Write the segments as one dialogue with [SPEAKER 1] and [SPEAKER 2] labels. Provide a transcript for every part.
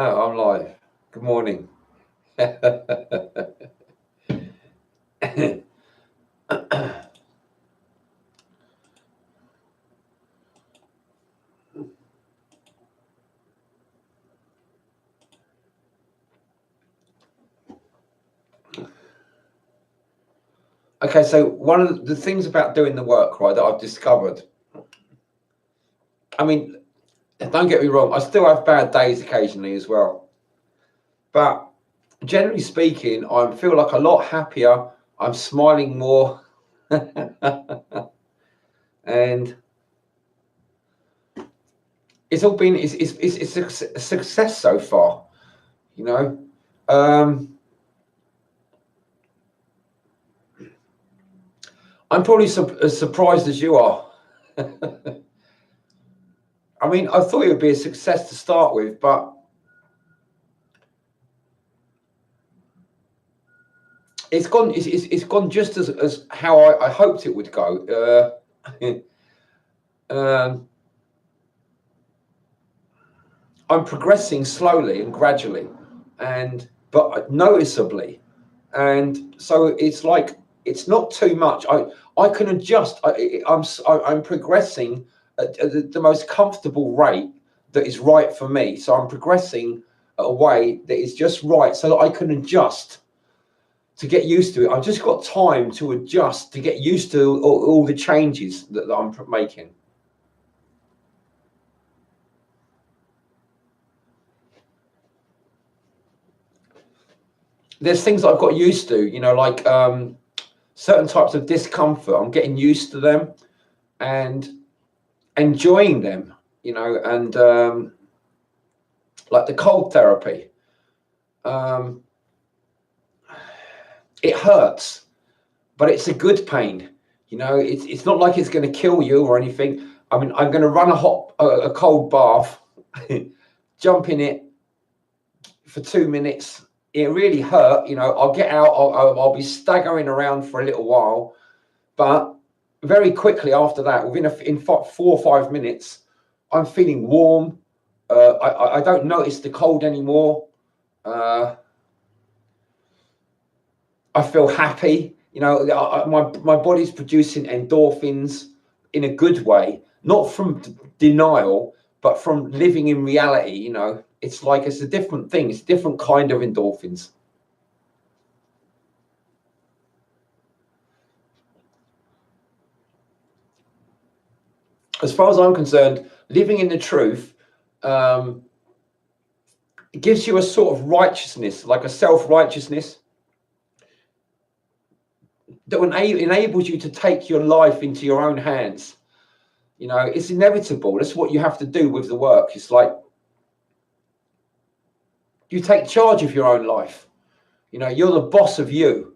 [SPEAKER 1] Oh, I'm live. Good morning. Okay, so one of the things about doing the work, right, that I've discovered, I mean, don't get me wrong, I still have bad days occasionally as well. But generally speaking, I feel like a lot happier. I'm smiling more. And it's all been, it's a success so far, you know. Um, I'm probably as surprised as you are. I mean, I thought it would be a success to start with, but it's gone. It's gone just as how I hoped it would go. um, I'm progressing slowly and gradually, but noticeably, and so it's like it's not too much. I can adjust. I'm progressing at the most comfortable rate that is right for me. So I'm progressing at a way that is just right, so that I can adjust to get used to it. I've just got time to adjust to get used to all the changes that I'm making. There's things that I've got used to, like certain types of discomfort. I'm getting used to them and enjoying them, and like the cold therapy. Um, it hurts, but it's a good pain. It's not like it's going to kill you or anything. I mean, I'm going to run a cold bath, jump in it for 2 minutes. It really hurt. I'll get out. I'll be staggering around for a little while, but very quickly after that, in 4 or 5 minutes, I'm feeling warm. I don't notice the cold anymore. I feel happy. My body's producing endorphins in a good way, not from denial, but from living in reality. It's like it's a different thing. It's a different kind of endorphins. As far as I'm concerned, living in the truth it gives you a sort of righteousness, like a self-righteousness that enables you to take your life into your own hands. It's inevitable. That's what you have to do with the work. It's like you take charge of your own life. You're the boss of you.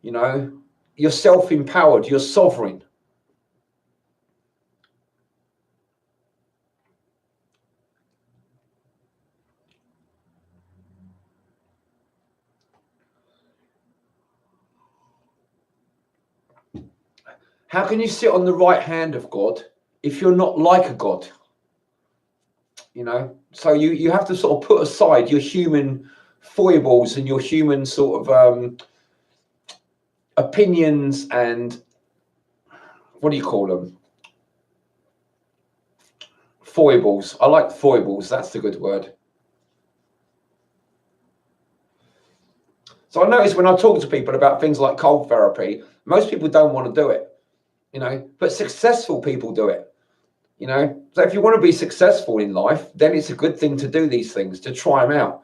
[SPEAKER 1] You're self-empowered. You're sovereign. How can you sit on the right hand of God if you're not like a God? So you have to sort of put aside your human foibles and your human sort of opinions and what do you call them? Foibles. I like foibles. That's the good word. So I notice when I talk to people about things like cold therapy, most people don't want to do it, but successful people do it, So if you want to be successful in life, then it's a good thing to do these things, to try them out.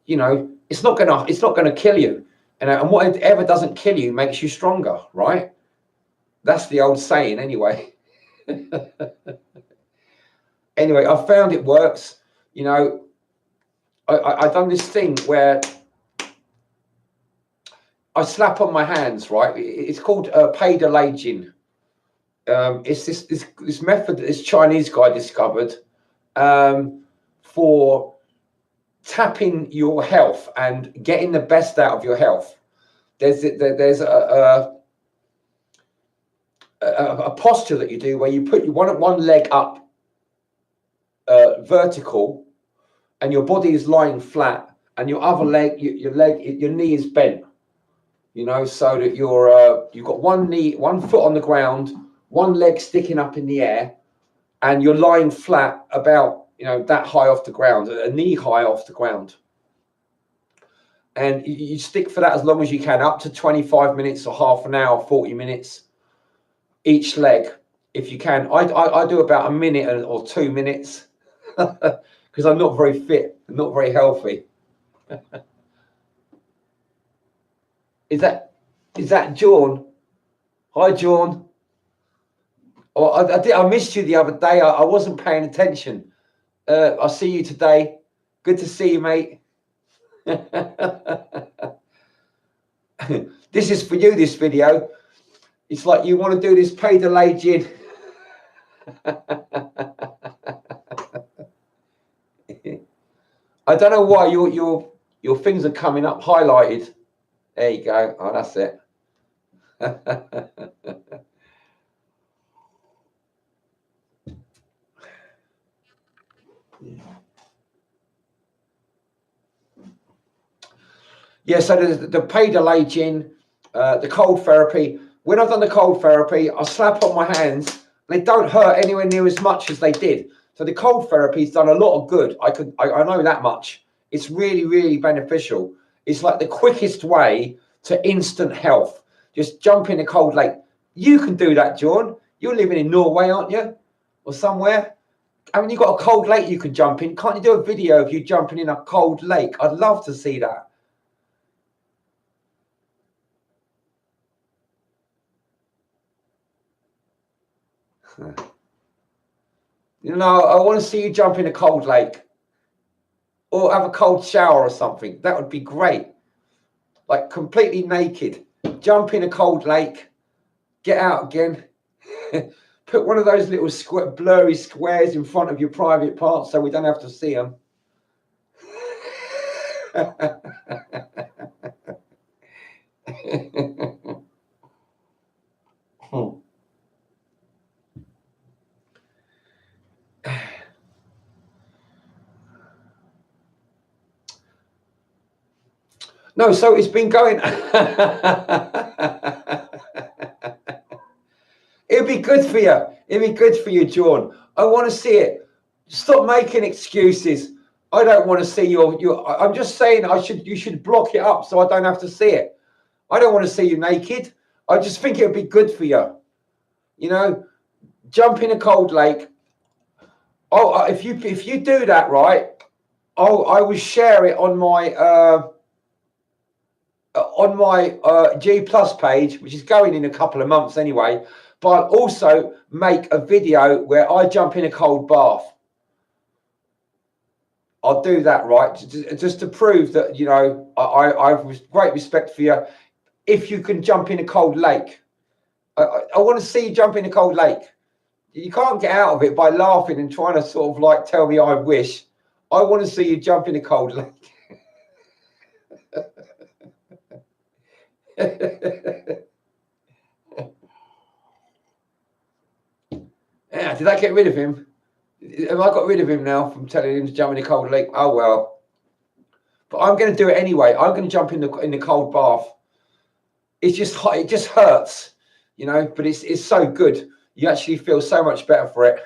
[SPEAKER 1] It's not gonna kill you, and whatever doesn't kill you makes you stronger, right? That's the old saying, anyway. Anyway, I found it works. I've done this thing where I slap on my hands, right? It's called Pei De Lei Jin. It's this method that this Chinese guy discovered for tapping your health and getting the best out of your health. There's a posture that you do where you put one leg up vertical, and your body is lying flat, and your other leg, your knee is bent. You know, so that you've got one foot on the ground, one leg sticking up in the air, and you're lying flat about, you know, that high off the ground, a knee high off the ground. And you stick for that as long as you can, up to 25 minutes or half an hour, 40 minutes each leg, if you can. I do about a minute or 2 minutes because I'm not very fit, I'm not very healthy. Is that John? Hi, John. Oh, I missed you the other day. I wasn't paying attention. I'll see you today. Good to see you, mate. This is for you, this video. It's like you want to do this pay delay gin. I don't know why your things are coming up highlighted. There you go. Oh, that's it. Yeah, so the pay delay gin, the cold therapy. When I've done the cold therapy, I slap on my hands. They don't hurt anywhere near as much as they did. So the cold therapy's done a lot of good. I know that much. It's really, really beneficial. It's like the quickest way to instant health. Just jump in a cold lake. You can do that, John. You're living in Norway, aren't you? Or somewhere? I mean, you've got a cold lake you can jump in. Can't you do a video of you jumping in a cold lake? I'd love to see that. You know, I want to see you jump in a cold lake or have a cold shower or something. That would be great. Like completely naked, jump in a cold lake, get out again, put one of those little blurry squares in front of your private parts so we don't have to see them. No, so it's been going. It'd be good for you. It'd be good for you, John. I want to see it. Stop making excuses. I don't want to see your. I'm just saying you should block it up so I don't have to see it. I don't want to see you naked. I just think it would be good for you. You know, jump in a cold lake. Oh, if you do that right, I will share it on my G Plus page, which is going in a couple of months anyway. But I'll also make a video where I jump in a cold bath. I'll do that, right? Just to prove that, you know, I have great respect for you. If you can jump in a cold lake, I want to see you jump in a cold lake. You can't get out of it by laughing and trying to sort of like tell me I wish. I want to see you jump in a cold lake. Yeah, did I get rid of him? Have I got rid of him now from telling him to jump in a cold lake? Oh well. But I'm going to do it anyway. I'm going to jump in the cold bath. It's just hot. It just hurts, you know. But it's so good. You actually feel so much better for it.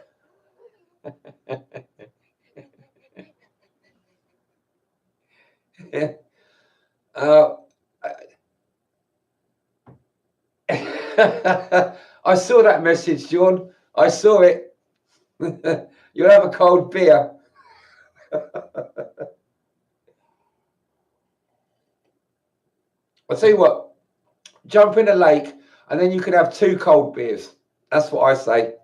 [SPEAKER 1] I saw that message, John. I saw it. You'll have a cold beer. I'll tell you what, jump in a lake and then you can have 2 cold beers. That's what I say.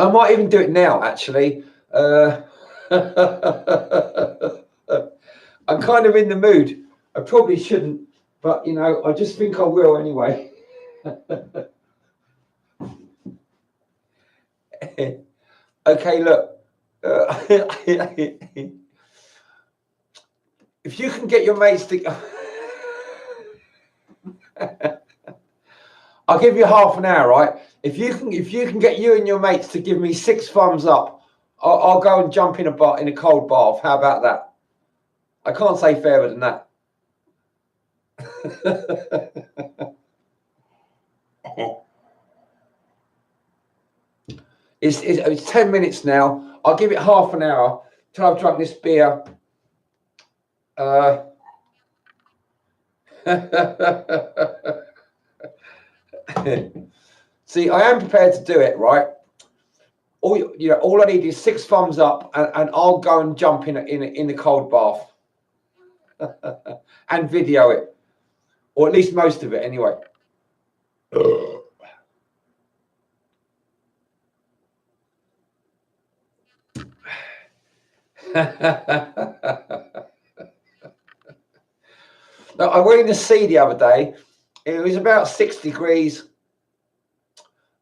[SPEAKER 1] I might even do it now, actually. I'm kind of in the mood. I probably shouldn't, but, you know, I just think I will anyway. Okay, look. if you can get your mates to, I'll give you half an hour, right? If you can get you and your mates to give me 6 thumbs up, I'll go and jump in a cold bath. How about that? I can't say fairer than that. It's 10 minutes now. I'll give it half an hour till I've drunk this beer. See, I am prepared to do it, right? All I need is 6 thumbs up, and I'll go and jump in the cold bath and video it, or at least most of it, anyway. Now, I went in the sea the other day. It was about 6 degrees.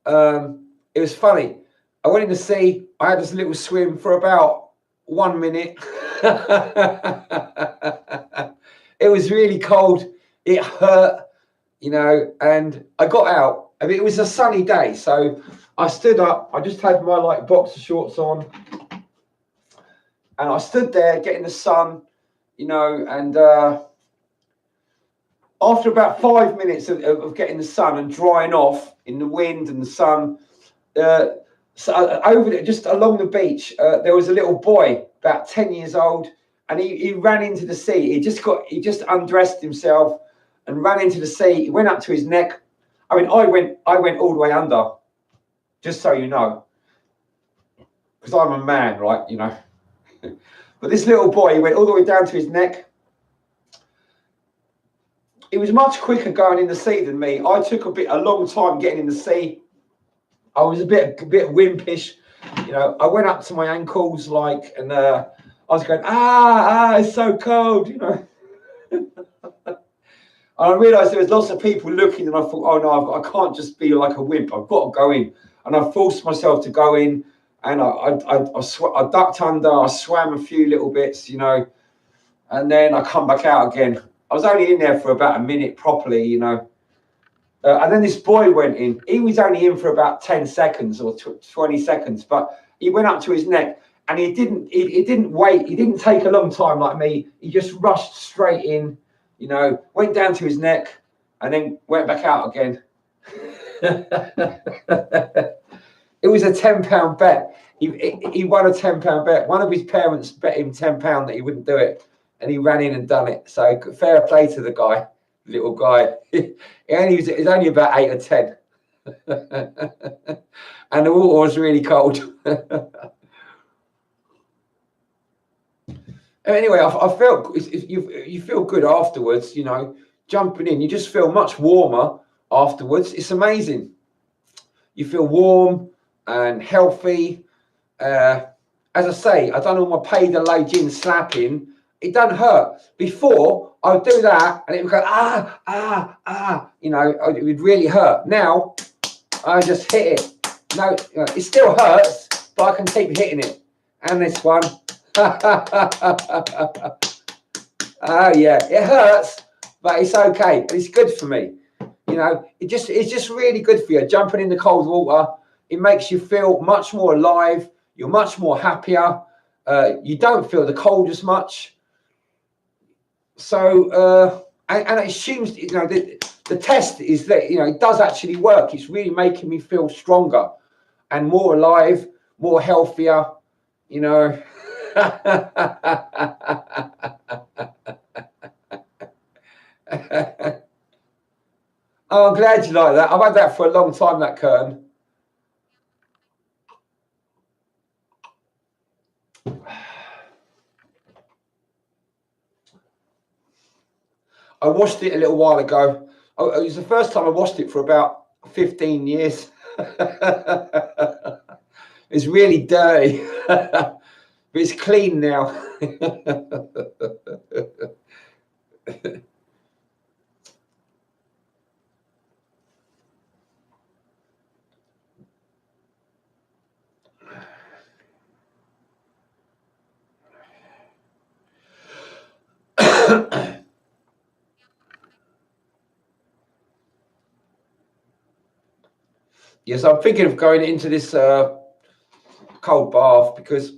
[SPEAKER 1] It was funny. I went in the sea. I had this little swim for about 1 minute. It was really cold. It hurt, and I got out. I mean, it was a sunny day, so I stood up. I just had my boxer shorts on, and I stood there getting the sun, and after about 5 minutes of getting the sun and drying off in the wind and the sun, so over there, just along the beach, there was a little boy about 10 years old, and he ran into the sea. He just undressed himself and ran into the sea. He went up to his neck. I mean, I went all the way under, just so you know, because I'm a man, right? But this little boy, he went all the way down to his neck. He was much quicker going in the sea than me. I took a long time getting in the sea. I was a bit wimpish, I went up to my ankles, and I was going, it's so cold, And I realised there was lots of people looking, and I thought, oh no, I can't just be like a wimp. I've got to go in, and I forced myself to go in, and I ducked under. I swam a few little bits, and then I come back out again. I was only in there for about a minute properly, and then this boy went in. He was only in for about 10 seconds or 20 seconds, but he went up to his neck, and he didn't wait. He didn't take a long time like me. He just rushed straight in, went down to his neck, and then went back out again. It was a £10 bet. He won a £10 bet. One of his parents bet him £10 that he wouldn't do it, and he ran in and done it. So fair play to the guy. Little guy. He's only about 8 or 10. And the water was really cold. Anyway, I felt you feel good afterwards, jumping in. You just feel much warmer afterwards. It's amazing. You feel warm and healthy. As I say, I done all my pay de lay gin slapping. It doesn't hurt. Before, I would do that and it would go, it would really hurt. Now, I just hit it. No, it still hurts, but I can keep hitting it. And this one. Oh, yeah, it hurts, but it's okay. It's good for me. It's just really good for you. Jumping in the cold water, it makes you feel much more alive. You're much more happier. You don't feel the cold as much. So, and it seems, the test is that, it does actually work. It's really making me feel stronger and more alive, more healthier, Oh, I'm glad you like that. I've had that for a long time, that curtain. I washed it a little while ago. It was the first time I washed it for about 15 years. It's really dirty, but it's clean now. Yes, I'm thinking of going into this cold bath because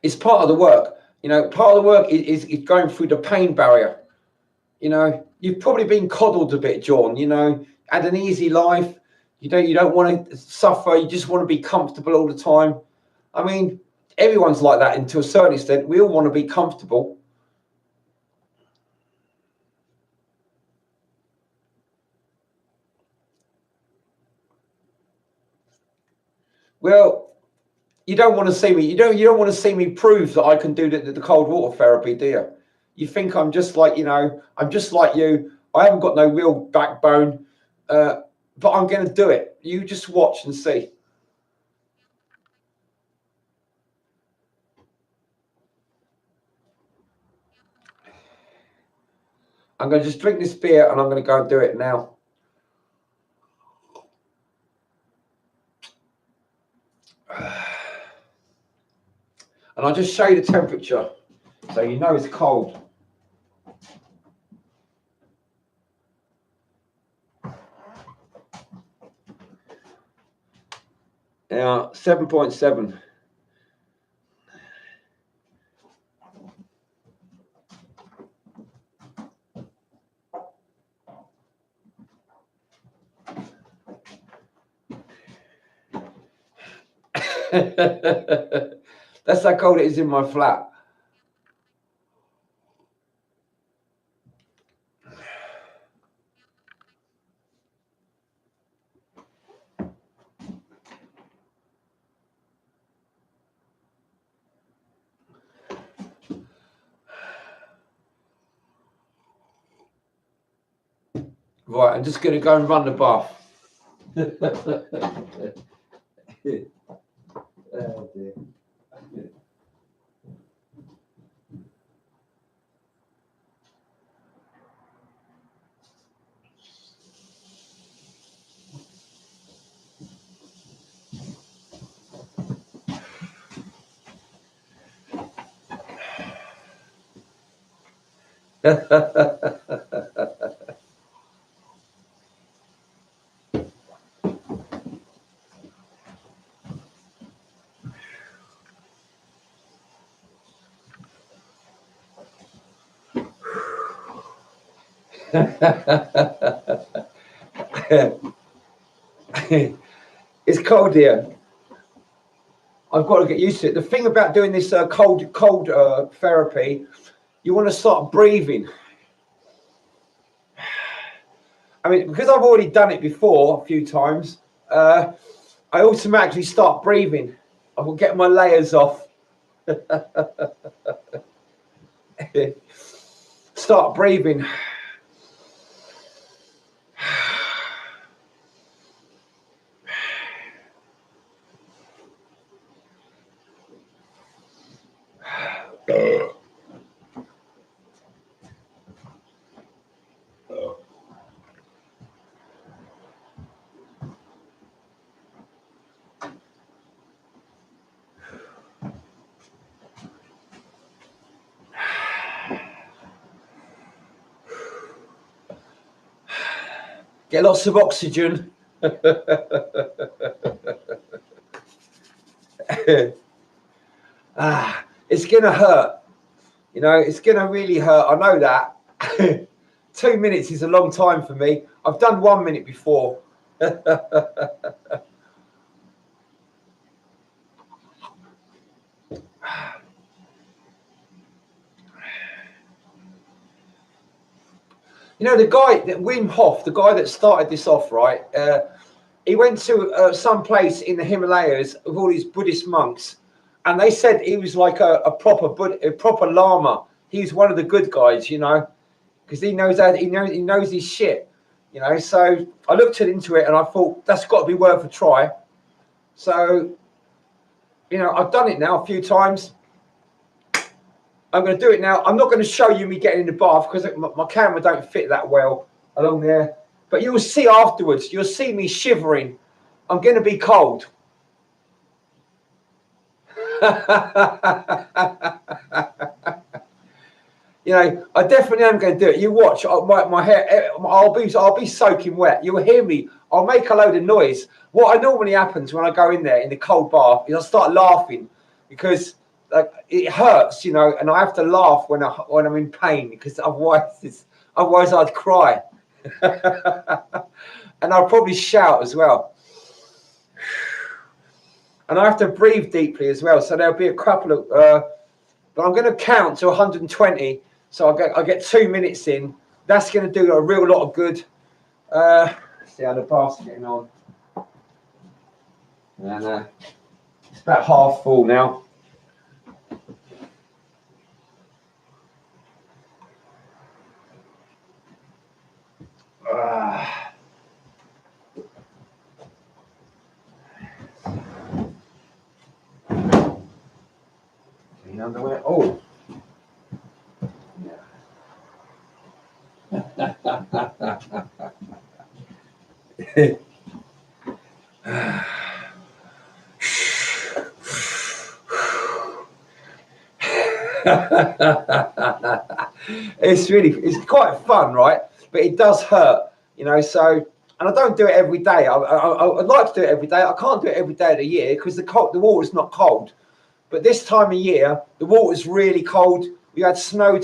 [SPEAKER 1] it's part of the work. You know, part of the work is going through the pain barrier. You know, you've probably been coddled a bit, John. You know, had an easy life. You don't want to suffer. You just want to be comfortable all the time. I mean, everyone's like that, and to a certain extent, we all want to be comfortable. Well, you don't want to see me. You don't want to see me prove that I can do the cold water therapy, do you? You think I'm just like, I'm just like you. I haven't got no real backbone, but I'm going to do it. You just watch and see. I'm going to just drink this beer and I'm going to go and do it now. And I'll just show you the temperature so you know it's cold. Yeah, 7.7. That's how cold it is in my flat. Right, I'm just going to go and run the bath. Oh dear. It's cold here. I've got to get used to it. The thing about doing this cold therapy, you want to start breathing. I mean, because I've already done it before a few times, I automatically start breathing. I will get my layers off. Start breathing. Get lots of oxygen. It's gonna hurt. You know, it's gonna really hurt. I know that. 2 minutes is a long time for me. I've done 1 minute before. You know, the guy, Wim Hof, the guy that started this off, right? He went to some place in the Himalayas with all these Buddhist monks, and they said he was like a proper Lama. He's one of the good guys, you know, because he knows his shit, you know. So I looked into it and I thought that's got to be worth a try. So, you know, I've done it now a few times. I'm going to do it now. I'm not going to show you me getting in the bath because my camera don't fit that well along there. But you'll see afterwards. You'll see me shivering. I'm going to be cold. You You know, I definitely am going to do it. You watch my hair. I'll be soaking wet. You'll hear me. I'll make a load of noise. What I normally happens when I go in there in the cold bath is I start laughing because like it hurts, you know, and I have to laugh when I'm in pain because otherwise I'd cry, and I'll probably shout as well. And I have to breathe deeply as well. So there'll be a couple of, but I'm going to count to 120. So I get 2 minutes in. That's going to do a real lot of good. Let's see how the bath's getting on. And it's about half full now. Underwear. Oh. It's quite fun, right? But it does hurt, you know. So, and I don't do it every day. I'd like to do it every day. I can't do it every day of the year because the water's not cold. But this time of year, the water's really cold. We had snow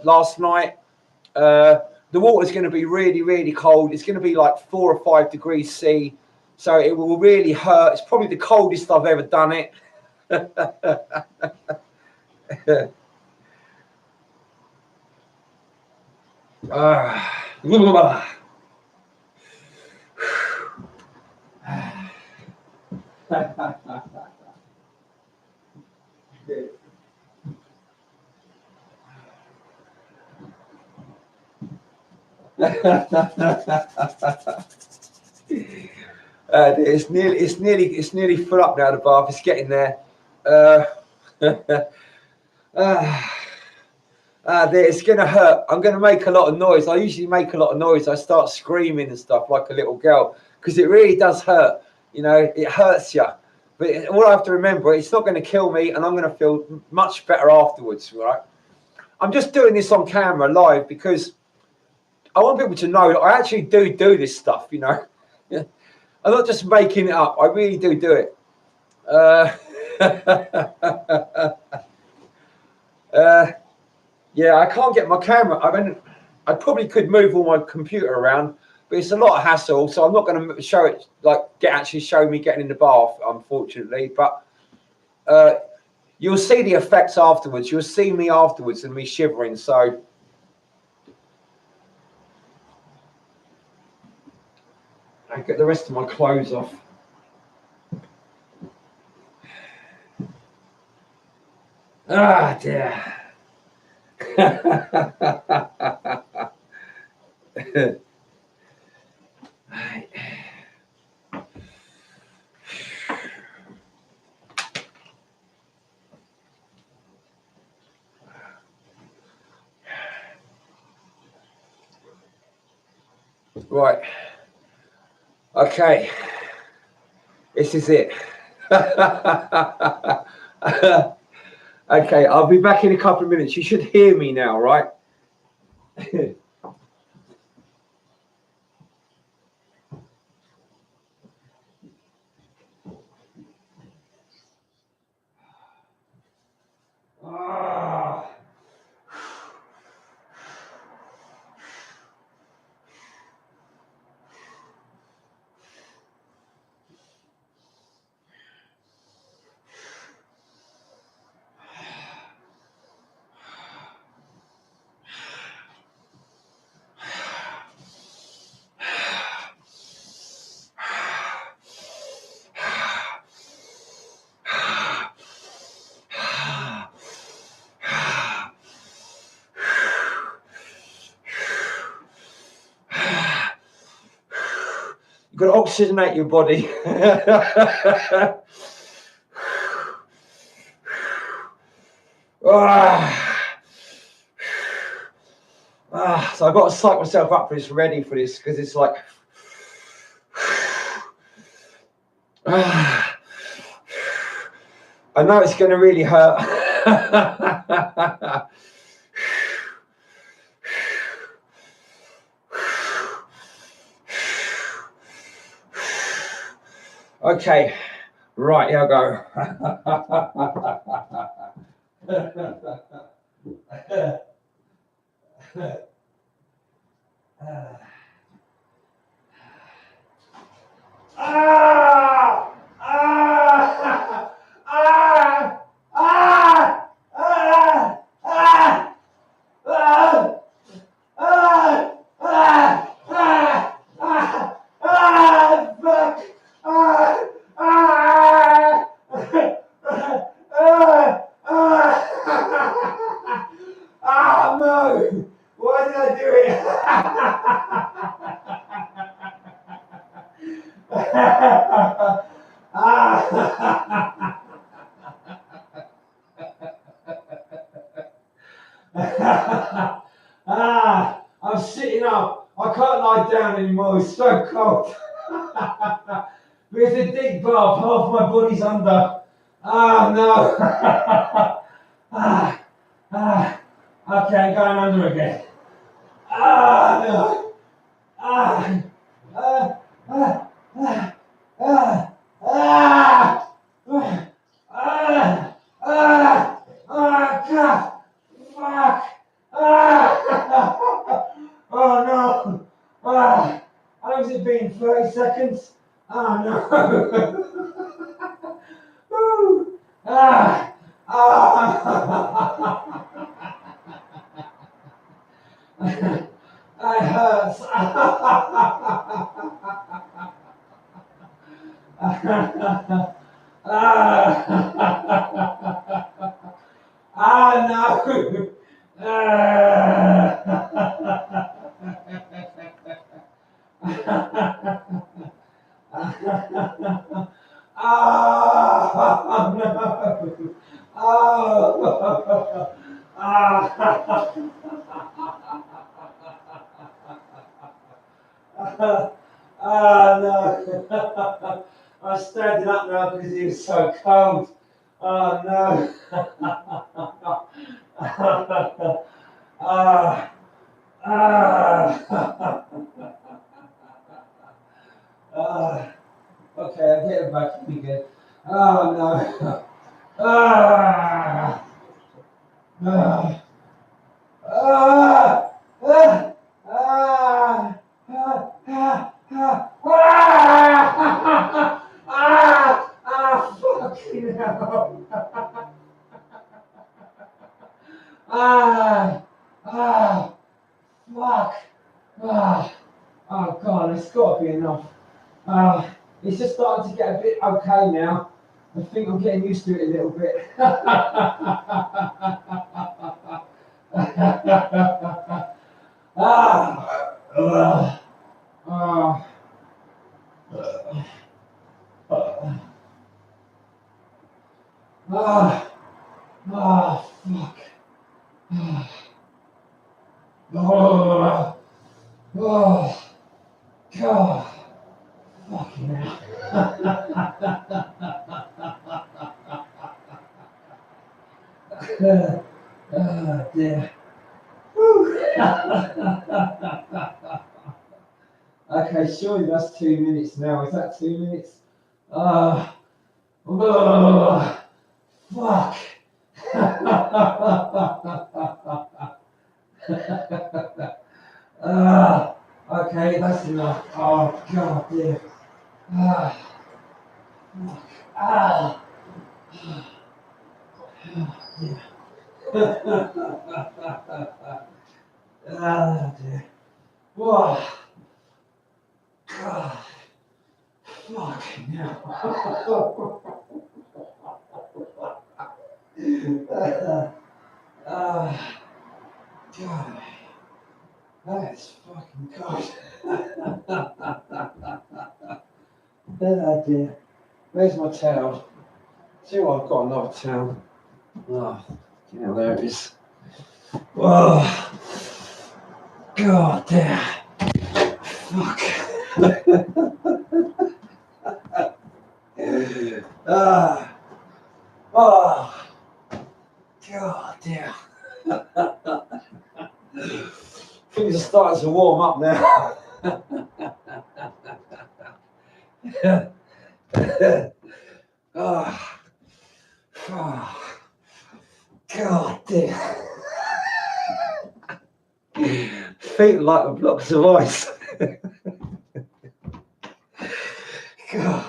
[SPEAKER 1] last night. The water's going to be really, really cold. It's going to be like 4 or 5 degrees C. So it will really hurt. It's probably the coldest I've ever done it. It's nearly full up now. The bath, it's getting there. It's gonna hurt. I'm gonna make a lot of noise. I usually make a lot of noise. I start screaming and stuff like a little girl because it really does hurt. You know, it hurts you. But all I have to remember, it's not going to kill me, and I'm going to feel much better afterwards. Right? I'm just doing this on camera live because I want people to know that I actually do this stuff. You know, I'm not just making it up. I really do it. Yeah, I can't get my camera. I mean, I probably could move all my computer around, but it's a lot of hassle. So I'm not going to show it, like actually show me getting in the bath, unfortunately. But you'll see the effects afterwards. You'll see me afterwards and me shivering. So I get the rest of my clothes off. Ah, dear. Right. Okay. This is it. Okay, I'll be back in a couple of minutes. You should hear me now, right? You've got to oxygenate your body. So I've got to psych myself up for this, ready for this, because it's like I know it's going to really hurt. Okay, right, here I go. No! Why did I do it? I'm sitting up. I can't lie down anymore. It's so cold. There's a deep bath. Half my body's under. No. Okay, I'm going under again. No. Ah, ah, ah, ah, ah, ah, God, fuck, oh no, how long's it been, 30 seconds? Oh no, Woo. That hurts. No. Oh no. Oh. No. I'm standing up now because it was so cold. Oh no. Okay, I'm getting back in again. Oh no. Ah, ah, ah, ah, ah, fucking hell. Fuck. Oh God, it's got to be enough. It's just starting to get a bit okay now. I think I'm getting used to it a little bit. Fuck. God. Fucking hell. Dear. Okay, surely that's 2 minutes now. Is that 2 minutes? Fuck. Okay, that's enough. Oh, God, dear. Dear. Whoa. God. Fucking hell. God. That's fucking cold. Dear. Where's my towel? See what, I've got another towel. There it is. Oh, God damn. Fuck. God damn. Things are starting to warm up now. Oh, oh, God damn. Feet like blocks of ice. God.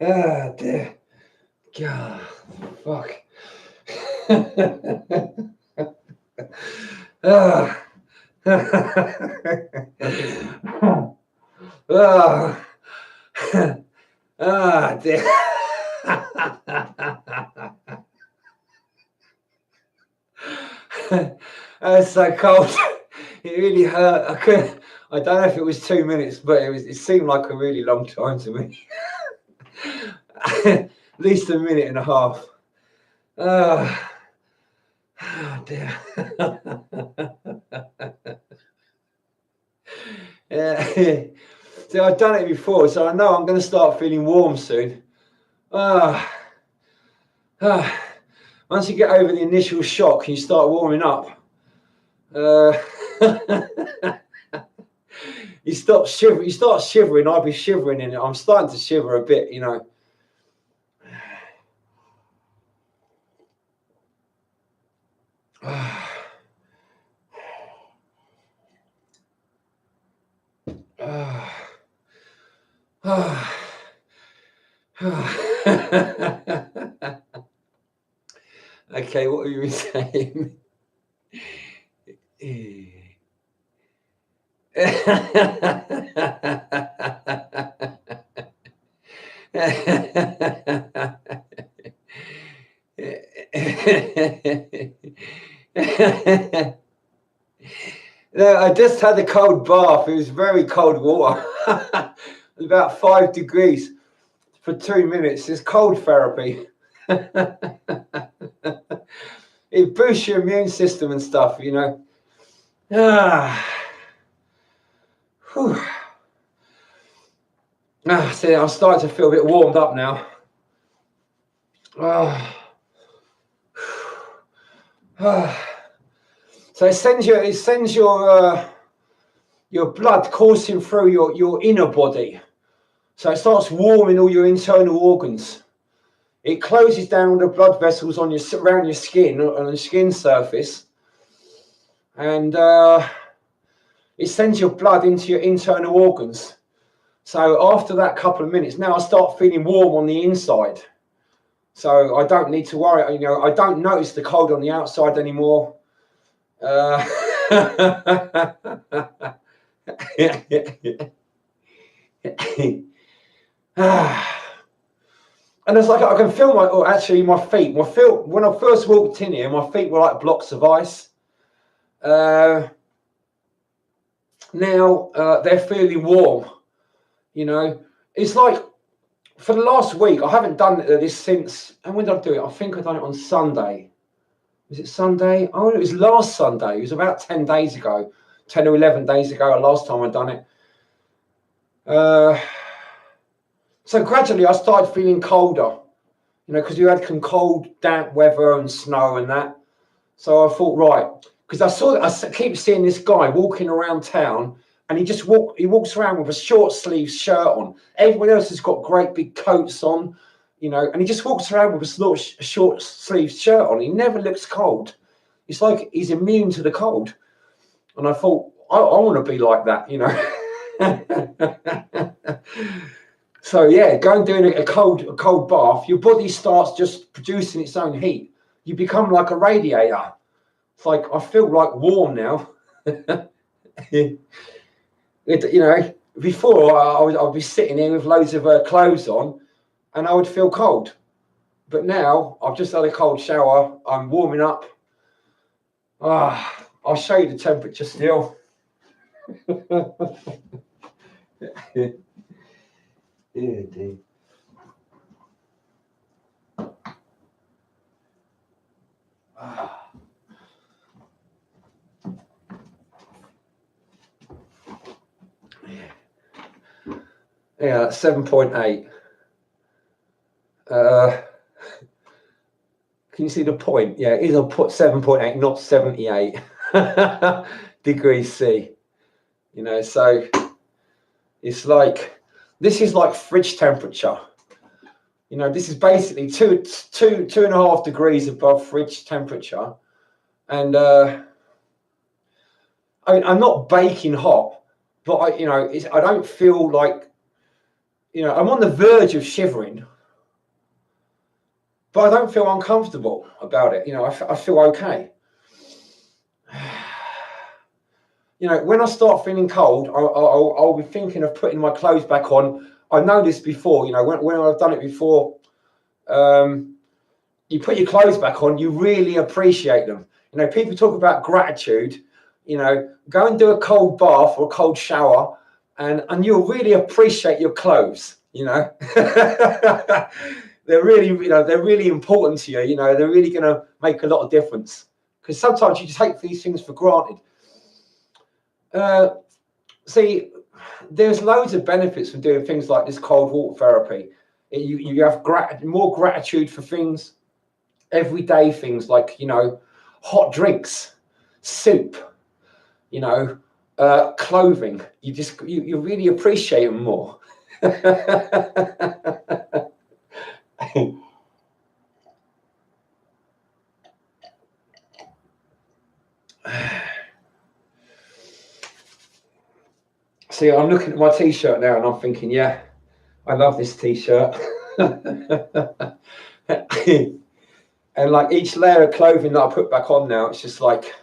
[SPEAKER 1] Ah, dear. God, fuck. Ah. Ah. Ah, dear. That's so cold. It really hurt. I don't know if it was 2 minutes, but it seemed like a really long time to me. At least a minute and a half. Oh dear. Yeah. So I've done it before, so I know I'm going to start feeling warm soon. Once you get over the initial shock, you start warming up. You start shivering. I'll be shivering in it. I'm starting to shiver a bit, you know. Okay, what were you saying? No, I just had a cold bath. It was very cold water. About 5 degrees for 2 minutes. It's cold therapy. It boosts your immune system and stuff, you know. See, I'm starting to feel a bit warmed up now. So it sends your blood coursing through your inner body. So it starts warming all your internal organs. It closes down the blood vessels around your skin, on the skin surface. And it sends your blood into your internal organs. So after that couple of minutes, now I start feeling warm on the inside. So I don't need to worry, you know, I don't notice the cold on the outside anymore. And it's like I can feel my feet. When I first walked in here, my feet were like blocks of ice. Now they're feeling warm. You know, it's like for the last week I haven't done this since. And when did I do it? I think I done it on Sunday. Was it Sunday? Oh, it was last Sunday. It was about 10 days ago, 10 or 11 days ago. Last time I'd done it. So gradually I started feeling colder. You know, because you had some cold, damp weather and snow and that. So I thought, right, because I keep seeing this guy walking around town, and he walks around with a short sleeve shirt on. Everyone else has got great big coats on, you know, and he just walks around with a short sleeve shirt on. He never looks cold. It's like he's immune to the cold. And I thought, I want to be like that, you know. So yeah, going doing a cold bath, your body starts just producing its own heat. You become like a radiator. It's like I feel like warm now. You know, before I'd be sitting here with loads of clothes on, and I would feel cold. But now I've just had a cold shower. I'm warming up. I'll show you the temperature still. Yeah, dude. Yeah, 7.8. Can you see the point? Yeah, it is a 7.8, not 78. degrees C. You know, so it's like, this is like fridge temperature. You know, this is basically two and a half degrees above fridge temperature. And I mean, I'm not baking hot, but I don't feel like, I'm on the verge of shivering, but I don't feel uncomfortable about it. I feel okay. When I start feeling cold, I'll be thinking of putting my clothes back on. I know this before, when I've done it before, you put your clothes back on, you really appreciate them. People talk about gratitude, go and do a cold bath or a cold shower, and you'll really appreciate your clothes, they're really, they're really important to you, they're really going to make a lot of difference, because sometimes you just take these things for granted. See, there's loads of benefits from doing things like this cold water therapy. You have more gratitude for things, everyday things like, hot drinks, soup, clothing. You really appreciate them more. See, I'm looking at my t-shirt now and I'm thinking, yeah, I love this t-shirt. And like each layer of clothing that I put back on now, it's just like,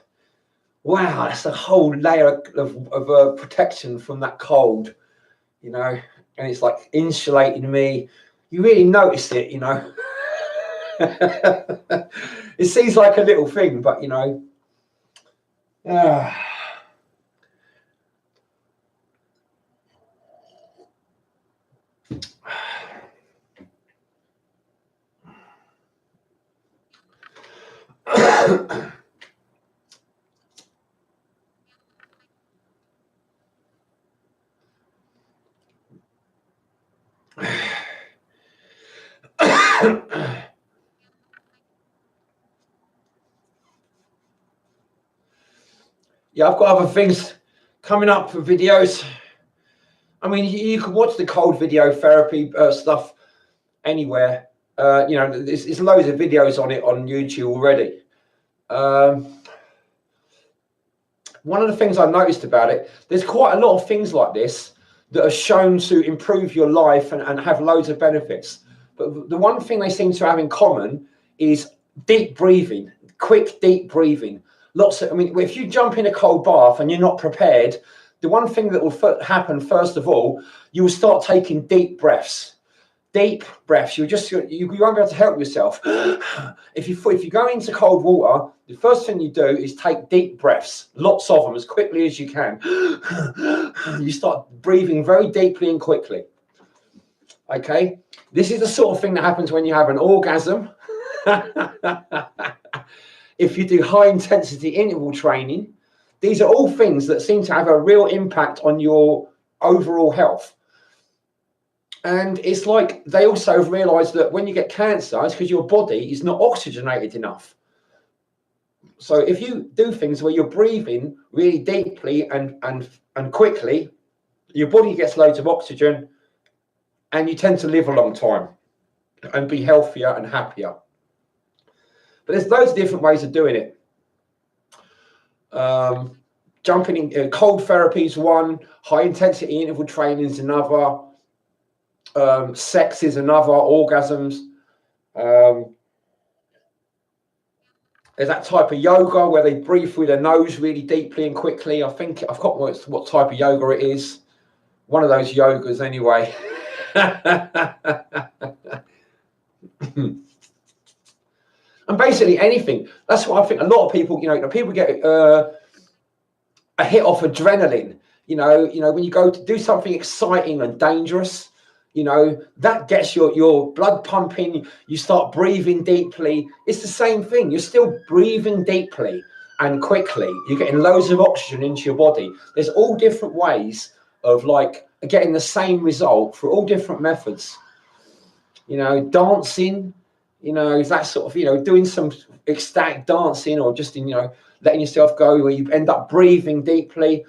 [SPEAKER 1] wow, that's a whole layer of protection from that cold, and it's like insulating me. You really notice it, It seems like a little thing, but yeah, I've got other things coming up for videos. I mean, you can watch the cold video therapy stuff anywhere. There's loads of videos on it on YouTube already. One of the things I noticed about it, there's quite a lot of things like this that are shown to improve your life and have loads of benefits. But the one thing they seem to have in common is deep breathing, quick, deep breathing. If you jump in a cold bath and you're not prepared, the one thing that will happen, first of all, you will start taking deep breaths. Deep breaths. You won't be able to help yourself. If you go into cold water, the first thing you do is take deep breaths, lots of them, as quickly as you can. You start breathing very deeply and quickly. Okay, this is the sort of thing that happens when you have an orgasm. If you do high intensity interval training, these are all things that seem to have a real impact on your overall health. And it's like they also have realized that when you get cancer, it's because your body is not oxygenated enough. So if you do things where you're breathing really deeply and quickly, your body gets loads of oxygen and you tend to live a long time and be healthier and happier. But there's loads of different ways of doing it. Jumping in cold therapy is one, high intensity interval training is another. Sex is another, orgasms. There's that type of yoga where they breathe through their nose really deeply and quickly. I think I've got what type of yoga it is. One of those yogas anyway. And basically anything. That's what I think. A lot of people, people get a hit off adrenaline. When you go to do something exciting and dangerous, that gets your blood pumping. You start breathing deeply. It's the same thing. You're still breathing deeply and quickly. You're getting loads of oxygen into your body. There's all different ways of like getting the same result through all different methods. Dancing, you know, is that sort of, you know, doing some ecstatic dancing, or just in, you know, letting yourself go where you end up breathing deeply.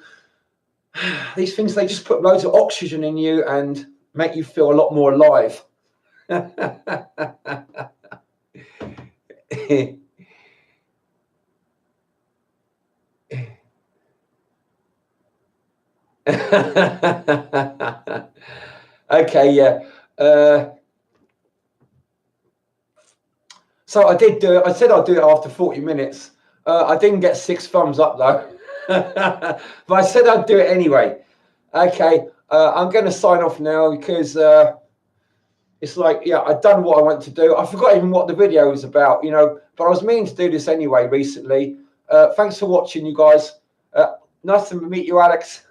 [SPEAKER 1] These things, they just put loads of oxygen in you and make you feel a lot more alive. Okay, yeah. So I did do it. I said I'd do it after 40 minutes. I didn't get 6 thumbs up though, but I said I'd do it anyway. Okay, I'm going to sign off now because it's like, yeah, I've done what I want to do. I forgot even what the video was about, you know, but I was meaning to do this anyway recently. Thanks for watching, you guys. Nice to meet you, Alex.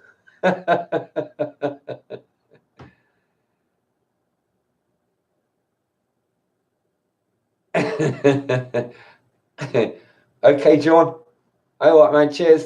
[SPEAKER 1] Okay, John. All right, man. Cheers.